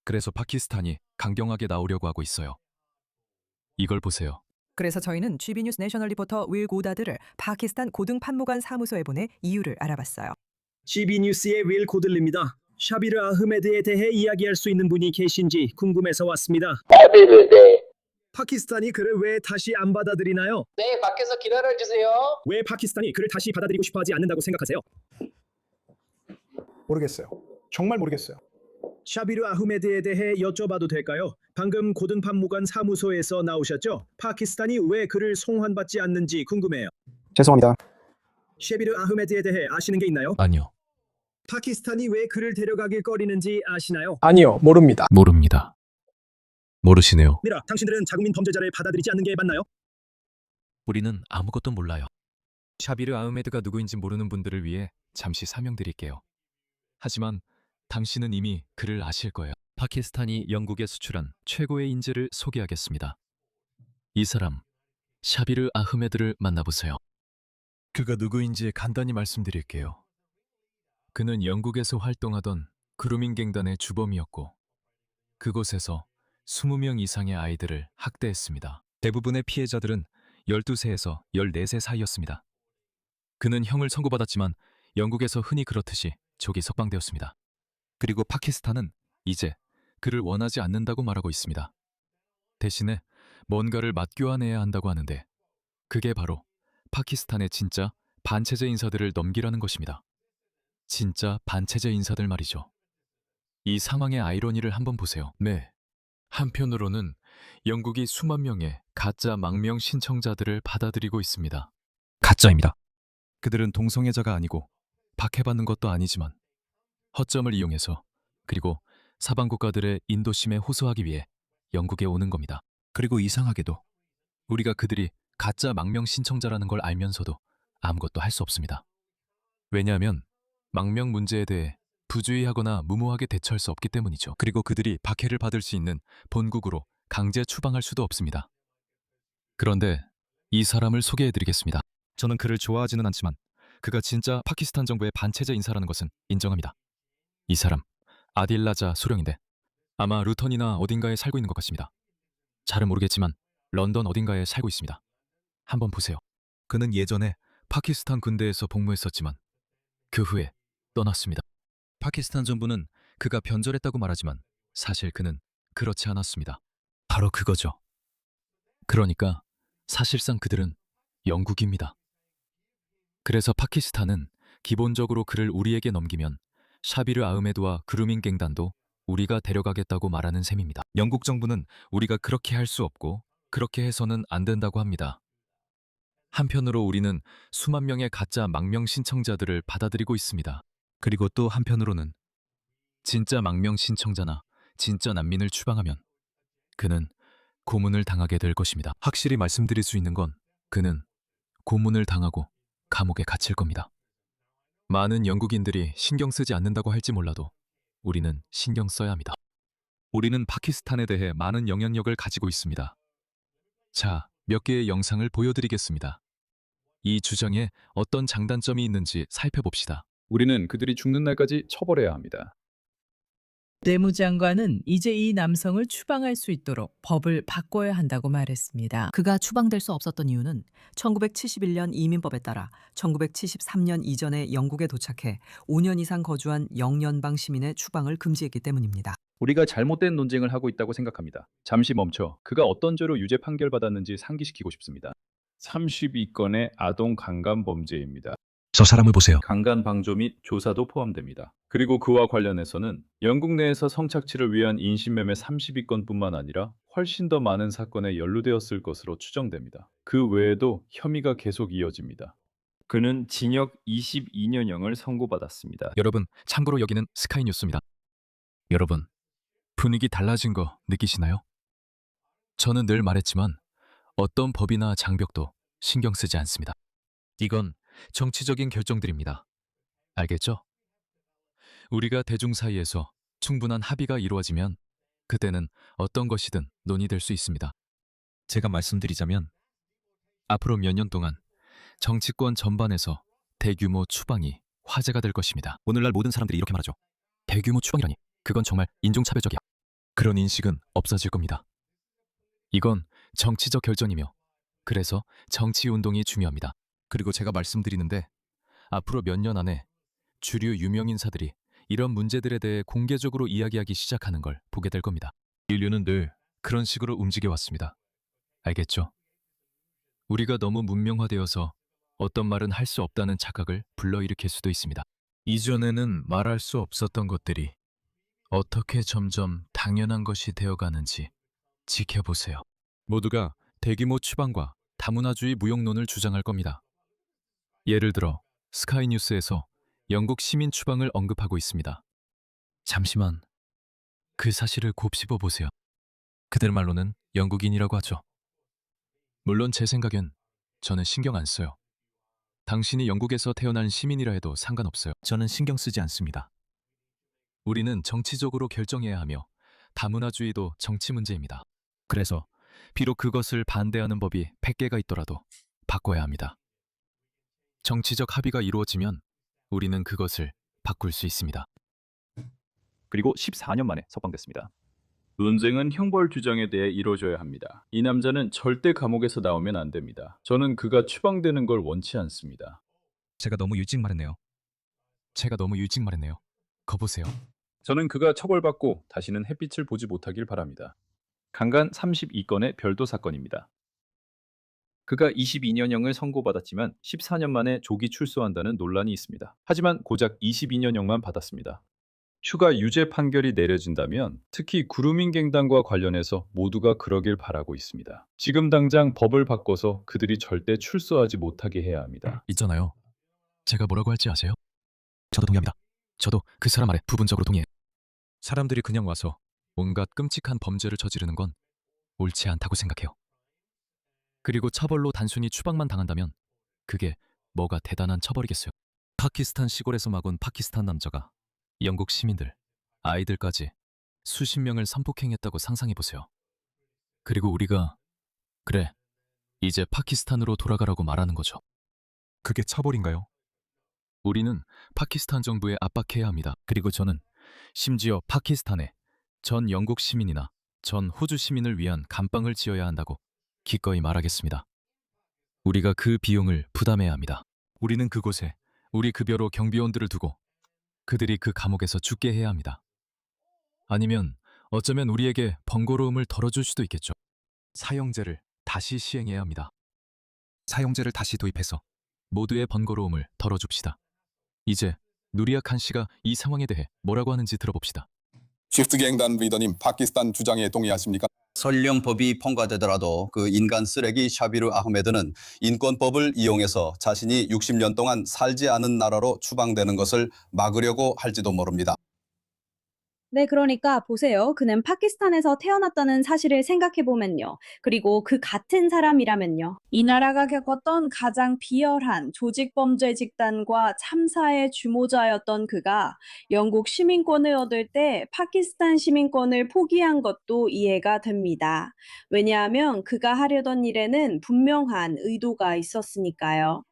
그래서 파키스탄이 강경하게 나오려고 하고 있어요. 이걸 보세요. 그래서 저희는 GB뉴스 내셔널 리포터 윌 고다드를 파키스탄 고등판무관 사무소에 보내 이유를 알아봤어요. GB뉴스의 윌 고들입니다. 샤비르 아흐메드에 대해 이야기할 수 있는 분이 계신지 궁금해서 왔습니다. 네. 파키스탄이 그를 왜 다시 안 받아들이나요? 네, 밖에서 기다려주세요. 왜 파키스탄이 그를 다시 받아들이고 싶어 하지 않는다고 생각하세요? 모르겠어요. 정말 모르겠어요. 샤비르 아흐메드에 대해 여쭤봐도 될까요? 방금 고등판무관 사무소에서 나오셨죠? 파키스탄이 왜 그를 송환받지 않는지 궁금해요. 죄송합니다. 샤비르 아흐메드에 대해 아시는 게 있나요? 아니요, 파키스탄이 왜 그를 데려가길 꺼리는지 아시나요? 아니요, 모릅니다. 모릅니다. 모르시네요. 미라, 당신들은 자국민 범죄자를 받아들이지 않는 게 맞나요? 우리는 아무것도 몰라요. 샤비르 아흐메드가 누구인지 모르는 분들을 위해 잠시 설명드릴게요. 하지만 당신은 이미 그를 아실 거예요. 파키스탄이 영국에 수출한 최고의 인재를 소개하겠습니다. 이 사람, 샤비르 아흐메드를 만나보세요. 그가 누구인지 간단히 말씀드릴게요. 그는 영국에서 활동하던 그루밍 갱단의 주범이었고 그곳에서 20명 이상의 아이들을 학대했습니다. 대부분의 피해자들은 12세에서 14세 사이였습니다. 그는 형을 선고받았지만 영국에서 흔히 그렇듯이 조기 석방되었습니다. 그리고 파키스탄은 이제 그를 원하지 않는다고 말하고 있습니다. 대신에 뭔가를 맞교환해야 한다고 하는데 그게 바로 파키스탄의 진짜 반체제 인사들을 넘기라는 것입니다. 진짜 반체제 인사들 말이죠. 이 상황의 아이러니를 한번 보세요. 네. 한편으로는 영국이 수만 명의 가짜 망명 신청자들을 받아들이고 있습니다. 가짜입니다. 그들은 동성애자가 아니고 박해받는 것도 아니지만 허점을 이용해서 그리고 사방 국가들의 인도심에 호소하기 위해 영국에 오는 겁니다. 그리고 이상하게도 우리가 그들이 가짜 망명 신청자라는 걸 알면서도 아무것도 할 수 없습니다. 왜냐하면 망명 문제에 대해 부주의하거나 무모하게 대처할 수 없기 때문이죠. 그리고 그들이 박해를 받을 수 있는 본국으로 강제 추방할 수도 없습니다. 그런데 이 사람을 소개해드리겠습니다. 저는 그를 좋아하지는 않지만 그가 진짜 파키스탄 정부의 반체제 인사라는 것은 인정합니다. 이 사람, 아딜라자 소령인데 아마 루턴이나 어딘가에 살고 있는 것 같습니다. 잘은 모르겠지만 런던 어딘가에 살고 있습니다. 한번 보세요. 그는 예전에 파키스탄 군대에서 복무했었지만 그 후에 떠났습니다. 파키스탄 정부는 그가 변절했다고 말하지만 사실 그는 그렇지 않았습니다. 바로 그거죠. 그러니까 사실상 그들은 영국입니다. 그래서 파키스탄은 기본적으로 그를 우리에게 넘기면 샤비르 아흐메드와 그루밍 갱단도 우리가 데려가겠다고 말하는 셈입니다. 영국 정부는 우리가 그렇게 할 수 없고 그렇게 해서는 안 된다고 합니다. 한편으로 우리는 수만 명의 가짜 망명 신청자들을 받아들이고 있습니다. 그리고 또 한편으로는 진짜 망명 신청자나 진짜 난민을 추방하면 그는 고문을 당하게 될 것입니다. 확실히 말씀드릴 수 있는 건 그는 고문을 당하고 감옥에 갇힐 겁니다. 많은 영국인들이 신경 쓰지 않는다고 할지 몰라도 우리는 신경 써야 합니다. 우리는 파키스탄에 대해 많은 영향력을 가지고 있습니다. 자, 몇 개의 영상을 보여드리겠습니다. 이 주장에 어떤 장단점이 있는지 살펴봅시다. 우리는 그들이 죽는 날까지 처벌해야 합니다. 내무장관은 이제 이 남성을 추방할 수 있도록 법을 바꿔야 한다고 말했습니다. 그가 추방될 수 없었던 이유는 1971년 이민법에 따라 1973년 이전에 영국에 도착해 5년 이상 거주한 영연방 시민의 추방을 금지했기 때문입니다. 우리가 잘못된 논쟁을 하고 있다고 생각합니다. 잠시 멈춰 그가 어떤 죄로 유죄 판결받았는지 상기시키고 싶습니다. 32건의 아동 강간 범죄입니다. 저 사람을 보세요. 강간 방조 및 조사도 포함됩니다. 그리고 그와 관련해서는 영국 내에서 성착취를 위한 인신매매 32건뿐만 아니라 훨씬 더 많은 사건에 연루되었을 것으로 추정됩니다. 그 외에도 혐의가 계속 이어집니다. 그는 징역 22년형을 선고받았습니다. 여러분, 참고로 여기는 스카이 뉴스입니다. 여러분, 분위기 달라진 거 느끼시나요? 저는 늘 말했지만 어떤 법이나 장벽도 신경 쓰지 않습니다. 이건 정치적인 결정들입니다. 알겠죠? 우리가 대중 사이에서 충분한 합의가 이루어지면 그때는 어떤 것이든 논의될 수 있습니다. 제가 말씀드리자면 앞으로 몇 년 동안 정치권 전반에서 대규모 추방이 화제가 될 것입니다. 오늘날 모든 사람들이 이렇게 말하죠. 대규모 추방이라니, 그건 정말 인종차별적이야. 그런 인식은 없어질 겁니다. 이건 정치적 결정이며 그래서 정치 운동이 중요합니다. 그리고 제가 말씀드리는데 앞으로 몇 년 안에 주류 유명 인사들이 이런 문제들에 대해 공개적으로 이야기하기 시작하는 걸 보게 될 겁니다. 인류는 늘 그런 식으로 움직여 왔습니다. 알겠죠? 우리가 너무 문명화되어서 어떤 말은 할 수 없다는 착각을 불러일으킬 수도 있습니다. 이전에는 말할 수 없었던 것들이 어떻게 점점 당연한 것이 되어가는지 지켜보세요. 모두가 대규모 추방과 다문화주의 무용론을 주장할 겁니다. 예를 들어 스카이뉴스에서 영국 시민 추방을 언급하고 있습니다. 잠시만, 그 사실을 곱씹어 보세요. 그들 말로는 영국인이라고 하죠. 물론 제 생각엔 저는 신경 안 써요. 당신이 영국에서 태어난 시민이라 해도 상관없어요. 저는 신경 쓰지 않습니다. 우리는 정치적으로 결정해야 하며 다문화주의도 정치 문제입니다. 그래서 비록 그것을 반대하는 법이 100개가 있더라도 바꿔야 합니다. 정치적 합의가 이루어지면 우리는 그것을 바꿀 수 있습니다. 그리고 14년 만에 석방됐습니다. 논쟁은 형벌 규정에 대해 이루어져야 합니다. 이 남자는 절대 감옥에서 나오면 안 됩니다. 저는 그가 추방되는 걸 원치 않습니다. 제가 너무 일찍 말했네요. 거보세요. 저는 그가 처벌받고 다시는 햇빛을 보지 못하길 바랍니다. 강간 32건의 별도 사건입니다. 그가 22년형을 선고받았지만 14년 만에 조기 출소한다는 논란이 있습니다. 하지만 고작 22년형만 받았습니다. 추가 유죄 판결이 내려진다면 특히 그루밍 갱단과 관련해서 모두가 그러길 바라고 있습니다. 지금 당장 법을 바꿔서 그들이 절대 출소하지 못하게 해야 합니다. 있잖아요. 제가 뭐라고 할지 아세요? 저도 동의합니다. 저도 그 사람 말에 부분적으로 동의해. 사람들이 그냥 와서 온갖 끔찍한 범죄를 저지르는 건 옳지 않다고 생각해요. 그리고 처벌로 단순히 추방만 당한다면 그게 뭐가 대단한 처벌이겠어요. 파키스탄 시골에서 막 온 파키스탄 남자가 영국 시민들, 아이들까지 수십 명을 선폭행했다고 상상해보세요. 그리고 우리가 그래, 이제 파키스탄으로 돌아가라고 말하는 거죠. 그게 처벌인가요? 우리는 파키스탄 정부에 압박해야 합니다. 그리고 저는 심지어 파키스탄에 전 영국 시민이나 전 호주 시민을 위한 감방을 지어야 한다고 기꺼이 말하겠습니다. 우리가 그 비용을 부담해야 합니다. 우리는 그곳에 우리 급여로 경비원들을 두고 그들이 그 감옥에서 죽게 해야 합니다. 아니면 어쩌면 우리에게 번거로움을 덜어줄 수도 있겠죠. 사형제를 다시 시행해야 합니다. 사형제를 다시 도입해서 모두의 번거로움을 덜어줍시다. 이제 누리아 칸 씨가 이 상황에 대해 뭐라고 하는지 들어봅시다. 쉬프트 갱단 리더님, 파키스탄 주장에 동의하십니까? 설령 법이 통과되더라도 그 인간 쓰레기 샤비르 아흐메드는 인권법을 이용해서 자신이 60년 동안 살지 않은 나라로 추방되는 것을 막으려고 할지도 모릅니다. 네, 그러니까 보세요. 그는 파키스탄에서 태어났다는 사실을 생각해보면요. 그리고 그 같은 사람이라면요. 이 나라가 겪었던 가장 비열한 조직범죄 집단과 참사의 주모자였던 그가 영국 시민권을 얻을 때 파키스탄 시민권을 포기한 것도 이해가 됩니다. 왜냐하면 그가 하려던 일에는 분명한 의도가 있었으니까요.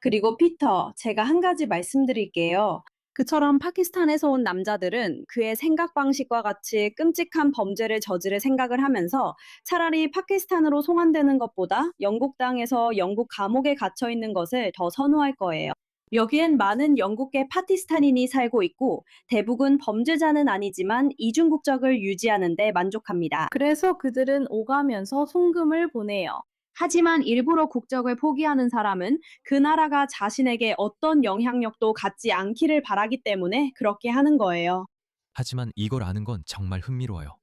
그리고 피터, 제가 한 가지 말씀드릴게요. 그처럼 파키스탄에서 온 남자들은 그의 생각 방식과 같이 끔찍한 범죄를 저지를 생각을 하면서 차라리 파키스탄으로 송환되는 것보다 영국 땅에서 영국 감옥에 갇혀 있는 것을 더 선호할 거예요. 여기엔 많은 영국계 파키스탄인이 살고 있고 대부분 범죄자는 아니지만 이중 국적을 유지하는 데 만족합니다. 그래서 그들은 오가면서 송금을 보내요. 하지만 일부러 국적을 포기하는 사람은 그 나라가 자신에게 어떤 영향력도 갖지 않기를 바라기 때문에 그렇게 하는 거예요. 하지만 이걸 아는 건 정말 흥미로워요.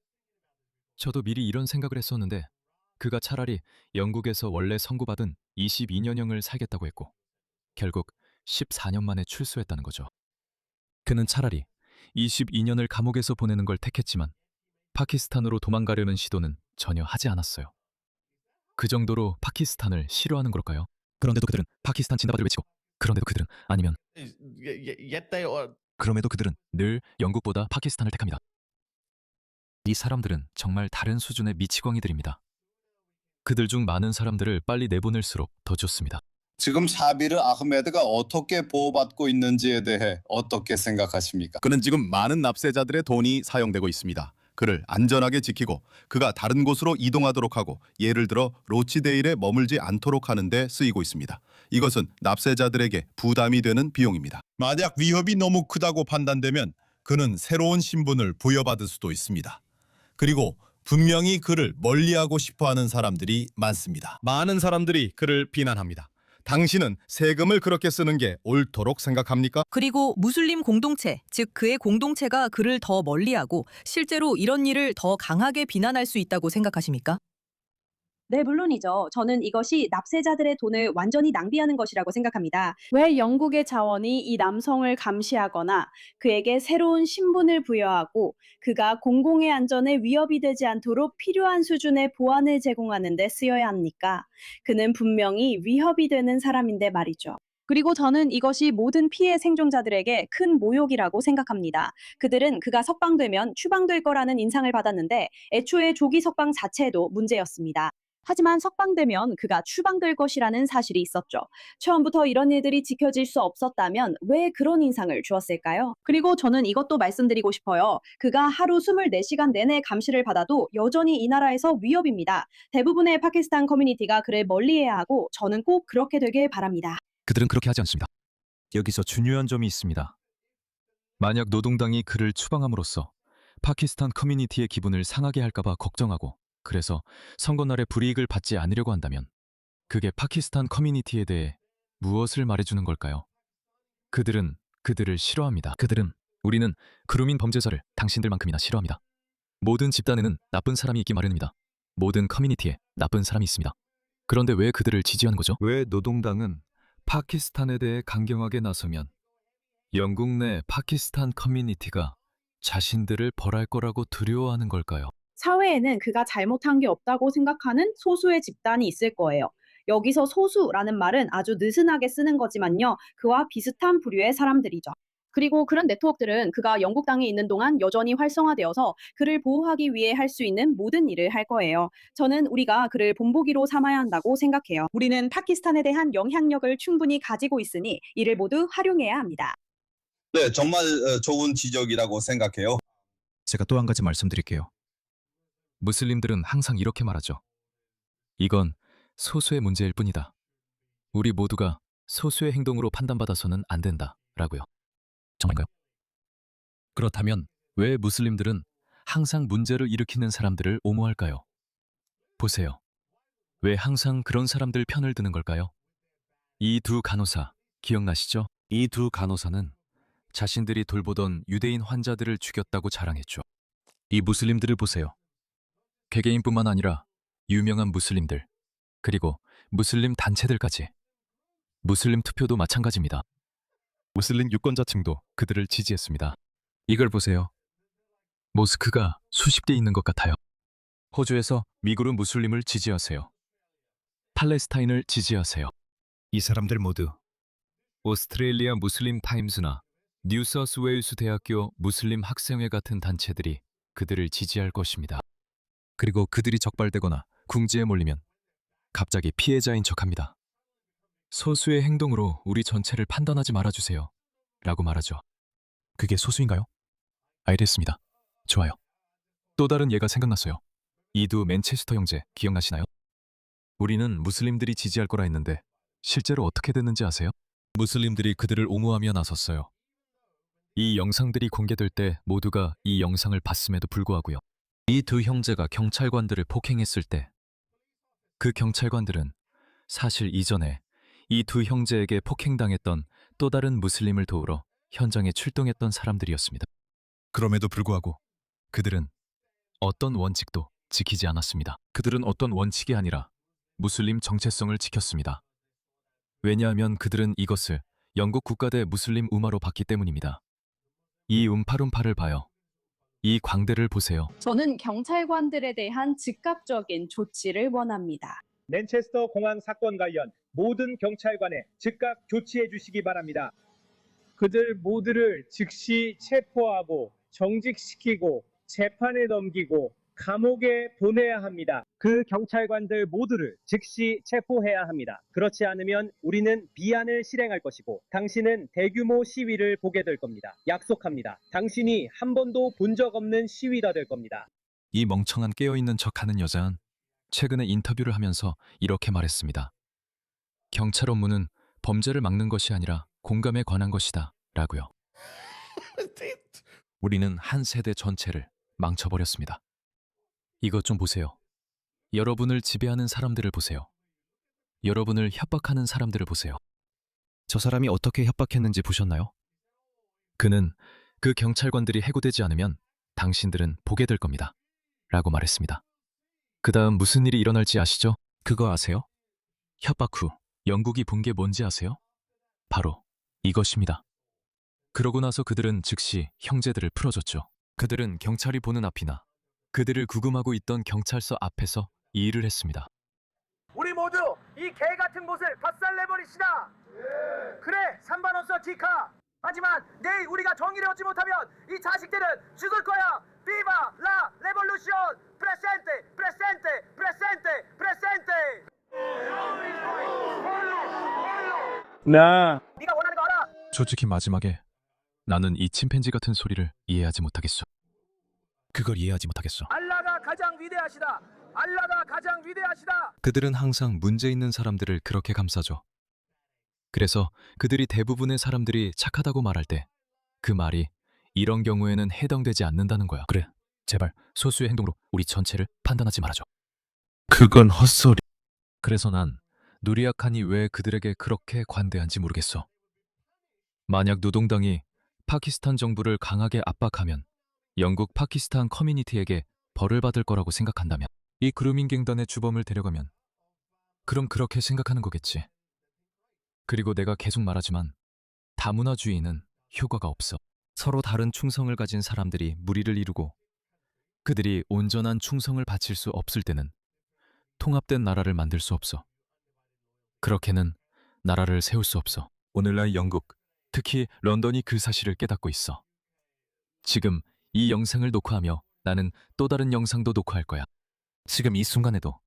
저도 미리 이런 생각을 했었는데 그가 차라리 영국에서 원래 선고받은 22년형을 살겠다고 했고 결국 14년 만에 출소했다는 거죠. 그는 차라리 22년을 감옥에서 보내는 걸 택했지만 파키스탄으로 도망가려는 시도는 전혀 하지 않았어요. 그 정도로 파키스탄을 싫어하는 걸까요? 그런데도 그들은 파키스탄 진다바를 외치고 그런데도 그들은 아니면 그럼에도 그들은 늘 영국보다 파키스탄을 택합니다. 이 사람들은 정말 다른 수준의 미치광이들입니다. 그들 중 많은 사람들을 빨리 내보낼수록 더 좋습니다. 지금 샤비르 아흐메드가 어떻게 보호받고 있는지에 대해 어떻게 생각하십니까? 그는 지금 많은 납세자들의 돈이 사용되고 있습니다. 그를 안전하게 지키고 그가 다른 곳으로 이동하도록 하고 예를 들어 로치데일에 머물지 않도록 하는 데 쓰이고 있습니다. 이것은 납세자들에게 부담이 되는 비용입니다. 만약 위협이 너무 크다고 판단되면 그는 새로운 신분을 부여받을 수도 있습니다. 그리고 분명히 그를 멀리하고 싶어하는 사람들이 많습니다. 많은 사람들이 그를 비난합니다. 당신은 세금을 그렇게 쓰는 게 옳도록 생각합니까? 그리고 무슬림 공동체, 즉 그의 공동체가 그를 더 멀리하고 실제로 이런 일을 더 강하게 비난할 수 있다고 생각하십니까? 네, 물론이죠. 저는 이것이 납세자들의 돈을 완전히 낭비하는 것이라고 생각합니다. 왜 영국의 자원이 이 남성을 감시하거나 그에게 새로운 신분을 부여하고 그가 공공의 안전에 위협이 되지 않도록 필요한 수준의 보안을 제공하는 데 쓰여야 합니까? 그는 분명히 위협이 되는 사람인데 말이죠. 그리고 저는 이것이 모든 피해 생존자들에게 큰 모욕이라고 생각합니다. 그들은 그가 석방되면 추방될 거라는 인상을 받았는데 애초에 조기 석방 자체도 문제였습니다. 하지만 석방되면 그가 추방될 것이라는 사실이 있었죠. 처음부터 이런 일들이 지켜질 수 없었다면 왜 그런 인상을 주었을까요? 그리고 저는 이것도 말씀드리고 싶어요. 그가 하루 24시간 내내 감시를 받아도 여전히 이 나라에서 위협입니다. 대부분의 파키스탄 커뮤니티가 그를 멀리해야 하고 저는 꼭 그렇게 되길 바랍니다. 그들은 그렇게 하지 않습니다. 여기서 중요한 점이 있습니다. 만약 노동당이 그를 추방함으로써 파키스탄 커뮤니티의 기분을 상하게 할까봐 걱정하고 그래서 선거날에 불이익을 받지 않으려고 한다면 그게 파키스탄 커뮤니티에 대해 무엇을 말해주는 걸까요? 그들은 그들을 싫어합니다. 우리는 그루민 범죄자를 당신들만큼이나 싫어합니다. 모든 집단에는 나쁜 사람이 있기 마련입니다. 모든 커뮤니티에 나쁜 사람이 있습니다. 그런데 왜 그들을 지지하는 거죠? 왜 노동당은 파키스탄에 대해 강경하게 나서면 영국 내 파키스탄 커뮤니티가 자신들을 벌할 거라고 두려워하는 걸까요? 사회에는 그가 잘못한 게 없다고 생각하는 소수의 집단이 있을 거예요. 여기서 소수라는 말은 아주 느슨하게 쓰는 거지만요. 그와 비슷한 부류의 사람들이죠. 그리고 그런 네트워크들은 그가 영국 땅에 있는 동안 여전히 활성화되어서 그를 보호하기 위해 할 수 있는 모든 일을 할 거예요. 저는 우리가 그를 본보기로 삼아야 한다고 생각해요. 우리는 파키스탄에 대한 영향력을 충분히 가지고 있으니 이를 모두 활용해야 합니다. 네, 정말 좋은 지적이라고 생각해요. 제가 또 한 가지 말씀드릴게요. 무슬림들은 항상 이렇게 말하죠. 이건 소수의 문제일 뿐이다. 우리 모두가 소수의 행동으로 판단받아서는 안 된다. 라고요. 정말인가요? 그렇다면 왜 무슬림들은 항상 문제를 일으키는 사람들을 옹호할까요? 보세요. 왜 항상 그런 사람들 편을 드는 걸까요? 이 두 간호사, 기억나시죠? 이 두 간호사는 자신들이 돌보던 유대인 환자들을 죽였다고 자랑했죠. 이 무슬림들을 보세요. 개개인뿐만 아니라 유명한 무슬림들, 그리고 무슬림 단체들까지. 무슬림 투표도 마찬가지입니다. 무슬림 유권자층도 그들을 지지했습니다. 이걸 보세요. 모스크가 수십 개 있는 것 같아요. 호주에서 미그룹 무슬림을 지지하세요. 팔레스타인을 지지하세요. 이 사람들 모두 오스트레일리아 무슬림 타임스나 뉴사우스웨일스 대학교 무슬림 학생회 같은 단체들이 그들을 지지할 것입니다. 그리고 그들이 적발되거나 궁지에 몰리면 갑자기 피해자인 척합니다. 소수의 행동으로 우리 전체를 판단하지 말아주세요. 라고 말하죠. 그게 소수인가요? 알겠습니다. 좋아요. 또 다른 예가 생각났어요. 이 두 맨체스터 형제 기억나시나요? 우리는 무슬림들이 지지할 거라 했는데 실제로 어떻게 됐는지 아세요? 무슬림들이 그들을 옹호하며 나섰어요. 이 영상들이 공개될 때 모두가 이 영상을 봤음에도 불구하고요. 이 두 형제가 경찰관들을 폭행했을 때 그 경찰관들은 사실 이전에 이 두 형제에게 폭행당했던 또 다른 무슬림을 도우러 현장에 출동했던 사람들이었습니다. 그럼에도 불구하고 그들은 어떤 원칙도 지키지 않았습니다. 그들은 어떤 원칙이 아니라 무슬림 정체성을 지켰습니다. 왜냐하면 그들은 이것을 영국 국가대 무슬림 우마로 봤기 때문입니다. 이 움파룸파를 봐요. 이 광대를 보세요. 저는 경찰관들에 대한 즉각적인 조치를 원합니다. 맨체스터 공항 사건 관련 모든 경찰관에 즉각 조치해 주시기 바랍니다. 그들 모두를 즉시 체포하고 정직시키고 재판에 넘기고 감옥에 보내야 합니다. 그 경찰관들 모두를 즉시 체포해야 합니다. 그렇지 않으면 우리는 비안을 실행할 것이고 당신은 대규모 시위를 보게 될 겁니다. 약속합니다. 당신이 한 번도 본 적 없는 시위가 될 겁니다. 이 멍청한 깨어있는 척하는 여자는 최근에 인터뷰를 하면서 이렇게 말했습니다. 경찰 업무는 범죄를 막는 것이 아니라 공감에 관한 것이다 라고요. 우리는 한 세대 전체를 망쳐버렸습니다. 이것 좀 보세요. 여러분을 지배하는 사람들을 보세요. 여러분을 협박하는 사람들을 보세요. 저 사람이 어떻게 협박했는지 보셨나요? 그는 그 경찰관들이 해고되지 않으면 당신들은 보게 될 겁니다. 라고 말했습니다. 그 다음 무슨 일이 일어날지 아시죠? 그거 아세요? 협박 후 영국이 본 게 뭔지 아세요? 바로 이것입니다. 그러고 나서 그들은 즉시 형제들을 풀어줬죠. 그들은 경찰이 보는 앞이나 그들을 구금하고 있던 경찰서 앞에서 이 일을 했습니다. 우리 모두 이 개 같은 곳을 박살내버리시다. 그래, 산반없어 지카. 하지만 내일 우리가 정의를 얻지 못하면 이 자식들은 죽을 거야. 비바 라 레볼루션 프레센테 프레센테 프레센테 프레센테. 네가 원하는 거 알아. 솔직히 마지막에 나는 이 침팬지 같은 소리를 이해하지 못하겠어. 그걸 이해하지 못하겠어. 알라가 가장 위대하시다. 알라가 가장 위대하시다. 그들은 항상 문제 있는 사람들을 그렇게 감싸죠. 그래서 그들이 대부분의 사람들이 착하다고 말할 때 그 말이 이런 경우에는 해당되지 않는다는 거야. 그래, 제발 소수의 행동으로 우리 전체를 판단하지 말아줘. 그건 헛소리. 그래서 난 누리아칸이 왜 그들에게 그렇게 관대한지 모르겠어. 만약 노동당이 파키스탄 정부를 강하게 압박하면 영국 파키스탄 커뮤니티에게 벌을 받을 거라고 생각한다면 이 그루밍 갱단의 주범을 데려가면 그럼 그렇게 생각하는 거겠지. 그리고 내가 계속 말하지만 다문화주의는 효과가 없어. 서로 다른 충성을 가진 사람들이 무리를 이루고 그들이 온전한 충성을 바칠 수 없을 때는 통합된 나라를 만들 수 없어. 그렇게는 나라를 세울 수 없어. 오늘날 영국, 특히 런던이 그 사실을 깨닫고 있어. 지금 이 영상을 녹화하며 나는 또 다른 영상도 녹화할 거야. 지금 이 순간에도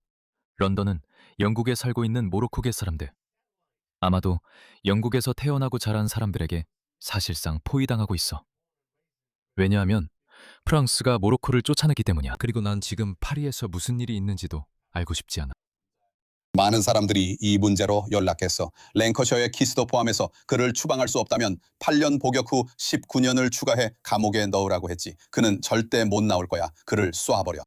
런던은 영국에 살고 있는 모로코계 사람들, 아마도 영국에서 태어나고 자란 사람들에게 사실상 포위당하고 있어. 왜냐하면 프랑스가 모로코를 쫓아내기 때문이야. 그리고 난 지금 파리에서 무슨 일이 있는지도 알고 싶지 않아. 많은 사람들이 이 문제로 연락해서 랭커셔의 키스도 포함해서 그를 추방할 수 없다면 8년 복역 후 19년을 추가해 감옥에 넣으라고 했지. 그는 절대 못 나올 거야. 그를 쏴버려.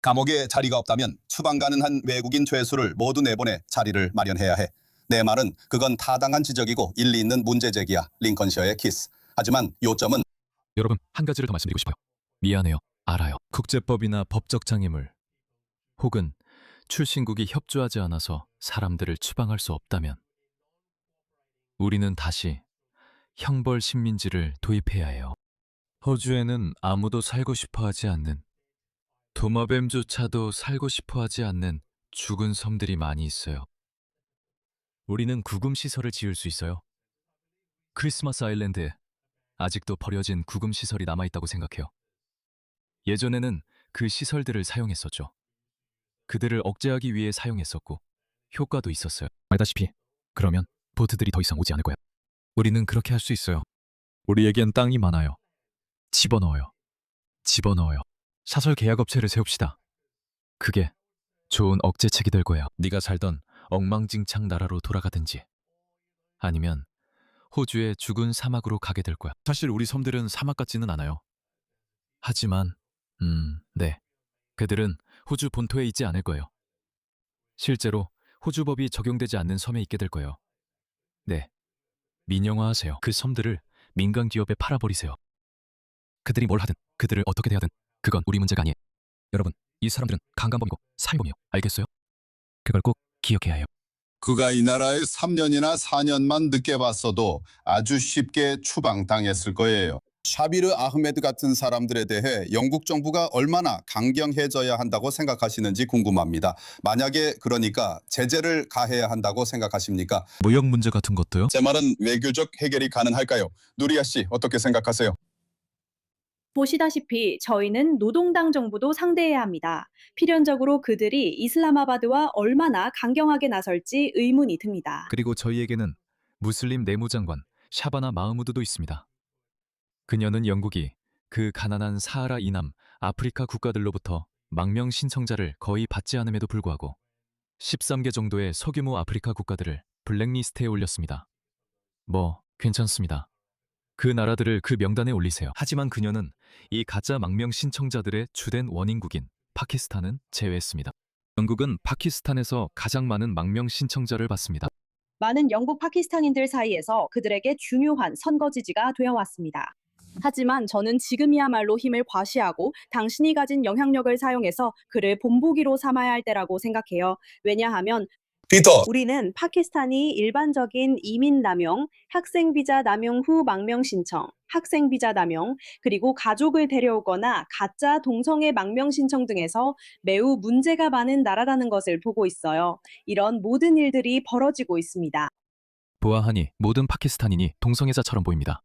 감옥에 자리가 없다면 추방 가능한 외국인 죄수를 모두 내보내 자리를 마련해야 해. 내 말은 그건 타당한 지적이고 일리 있는 문제 제기야. 링컨셔의 키스. 하지만 요점은 여러분, 한 가지를 더 말씀드리고 싶어요. 미안해요. 알아요. 국제법이나 법적 장애물 혹은 출신국이 협조하지 않아서 사람들을 추방할 수 없다면 우리는 다시 형벌 식민지를 도입해야 해요. 호주에는 아무도 살고 싶어 하지 않는, 도마뱀조차도 살고 싶어 하지 않는 죽은 섬들이 많이 있어요. 우리는 구금시설을 지을 수 있어요. 크리스마스 아일랜드에 아직도 버려진 구금시설이 남아있다고 생각해요. 예전에는 그 시설들을 사용했었죠. 그들을 억제하기 위해 사용했었고 효과도 있었어요. 알다시피 그러면 보트들이 더 이상 오지 않을 거야. 우리는 그렇게 할 수 있어요. 우리에겐 땅이 많아요. 집어넣어요. 집어넣어요. 사설 계약업체를 세웁시다. 그게 좋은 억제책이 될 거야. 네가 살던 엉망진창 나라로 돌아가든지 아니면 호주의 죽은 사막으로 가게 될 거야. 사실 우리 섬들은 사막 같지는 않아요. 하지만 네. 그들은 호주 본토에 있지 않을 거예요. 실제로 호주법이 적용되지 않는 섬에 있게 될 거예요. 네. 민영화하세요. 그 섬들을 민간 기업에 팔아버리세요. 그들이 뭘 하든 그들을 어떻게 대하든 그건 우리 문제가 아니에요. 여러분, 이 사람들은 강간범이고 살인범이요. 알겠어요? 그걸 꼭 기억해야 해요. 그가 이 나라에 3년이나 4년만 늦게 봤어도 아주 쉽게 추방당했을 거예요. 샤비르 아흐메드 같은 사람들에 대해 영국 정부가 얼마나 강경해져야 한다고 생각하시는지 궁금합니다. 만약에 그러니까 제재를 가해야 한다고 생각하십니까? 무역 문제 같은 것도요? 제 말은 외교적 해결이 가능할까요? 누리아 씨 어떻게 생각하세요? 보시다시피 저희는 노동당 정부도 상대해야 합니다. 필연적으로 그들이 이슬라마바드와 얼마나 강경하게 나설지 의문이 듭니다. 그리고 저희에게는 무슬림 내무장관 샤바나 마흐무드도 있습니다. 그녀는 영국이 그 가난한 사하라 이남 아프리카 국가들로부터 망명 신청자를 거의 받지 않음에도 불구하고 13개 정도의 소규모 아프리카 국가들을 블랙리스트에 올렸습니다. 뭐 괜찮습니다. 그 나라들을 그 명단에 올리세요. 하지만 그녀는 이 가짜 망명 신청자들의 주된 원인국인 파키스탄은 제외했습니다. 영국은 파키스탄에서 가장 많은 망명 신청자를 받습니다. 많은 영국 파키스탄인들 사이에서 그들에게 중요한 선거 지지가 되어왔습니다. 하지만 저는 지금이야말로 힘을 과시하고 당신이 가진 영향력을 사용해서 그를 본보기로 삼아야 할 때라고 생각해요. 왜냐하면 피터, 우리는 파키스탄이 일반적인 이민 남용, 학생 비자 남용 후 망명 신청, 학생 비자 남용, 그리고 가족을 데려오거나 가짜 동성애 망명 신청 등에서 매우 문제가 많은 나라라는 것을 보고 있어요. 이런 모든 일들이 벌어지고 있습니다. 보아하니 모든 파키스탄인이 동성애자처럼 보입니다.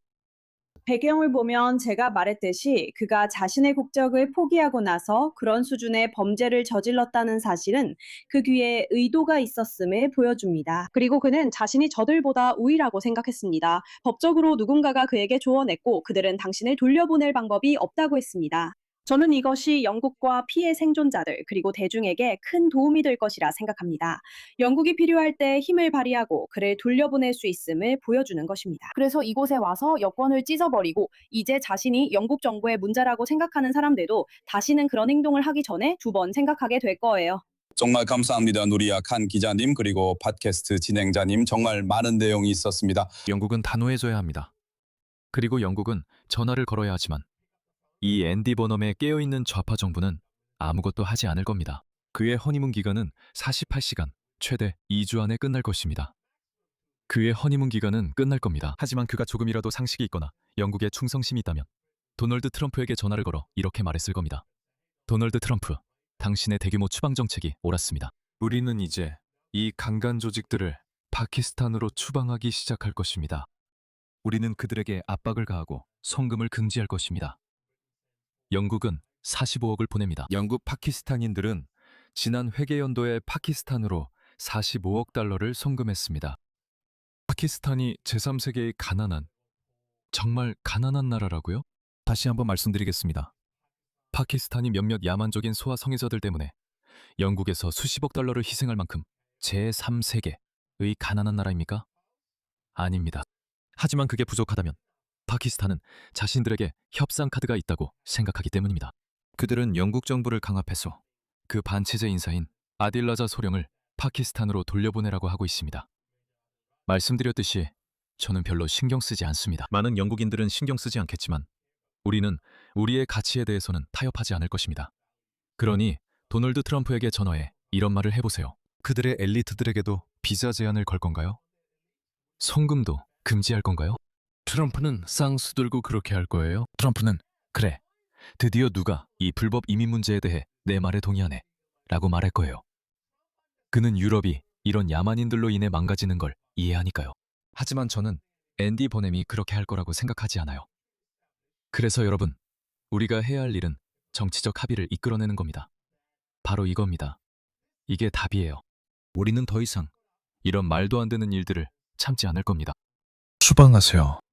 배경을 보면 제가 말했듯이 그가 자신의 국적을 포기하고 나서 그런 수준의 범죄를 저질렀다는 사실은 그 뒤에 의도가 있었음을 보여줍니다. 그리고 그는 자신이 저들보다 우위라고 생각했습니다. 법적으로 누군가가 그에게 조언했고 그들은 당신을 돌려보낼 방법이 없다고 했습니다. 저는 이것이 영국과 피해 생존자들 그리고 대중에게 큰 도움이 될 것이라 생각합니다. 영국이 필요할 때 힘을 발휘하고 그를 돌려보낼 수 있음을 보여주는 것입니다. 그래서 이곳에 와서 여권을 찢어버리고 이제 자신이 영국 정부의 문제라고 생각하는 사람들도 다시는 그런 행동을 하기 전에 2번 생각하게 될 거예요. 정말 감사합니다. 누리아 칸 기자님 그리고 팟캐스트 진행자님 정말 많은 내용이 있었습니다. 영국은 단호해져야 합니다. 그리고 영국은 전화를 걸어야 하지만 이 앤디 버넘의 깨어있는 좌파 정부는 아무것도 하지 않을 겁니다. 그의 허니문 기간은 48시간, 최대 2주 안에 끝날 것입니다. 그의 허니문 기간은 끝날 겁니다. 하지만 그가 조금이라도 상식이 있거나 영국에 충성심이 있다면 도널드 트럼프에게 전화를 걸어 이렇게 말했을 겁니다. 도널드 트럼프, 당신의 대규모 추방 정책이 옳았습니다. 우리는 이제 이 강간 조직들을 파키스탄으로 추방하기 시작할 것입니다. 우리는 그들에게 압박을 가하고 송금을 금지할 것입니다. 영국은 45억을 보냅니다. 영국 파키스탄인들은 지난 회계연도에 파키스탄으로 45억 달러를 송금했습니다. 파키스탄이 제3세계의 가난한, 정말 가난한 나라라고요? 다시 한번 말씀드리겠습니다. 파키스탄이 몇몇 야만적인 소아 성애자들 때문에 영국에서 수십억 달러를 희생할 만큼 제3세계의 가난한 나라입니까? 아닙니다. 하지만 그게 부족하다면 파키스탄은 자신들에게 협상 카드가 있다고 생각하기 때문입니다. 그들은 영국 정부를 강압해서 그 반체제 인사인 아딜라자 소령을 파키스탄으로 돌려보내라고 하고 있습니다. 말씀드렸듯이 저는 별로 신경 쓰지 않습니다. 많은 영국인들은 신경 쓰지 않겠지만 우리는 우리의 가치에 대해서는 타협하지 않을 것입니다. 그러니 도널드 트럼프에게 전화해 이런 말을 해보세요. 그들의 엘리트들에게도 비자 제한을 걸 건가요? 송금도 금지할 건가요? 트럼프는 쌍수 들고 그렇게 할 거예요? 트럼프는 그래, 드디어 누가 이 불법 이민 문제에 대해 내 말에 동의하네 라고 말할 거예요. 그는 유럽이 이런 야만인들로 인해 망가지는 걸 이해하니까요. 하지만 저는 앤디 버넴이 그렇게 할 거라고 생각하지 않아요. 그래서 여러분, 우리가 해야 할 일은 정치적 합의를 이끌어내는 겁니다. 바로 이겁니다. 이게 답이에요. 우리는 더 이상 이런 말도 안 되는 일들을 참지 않을 겁니다. 추방하세요.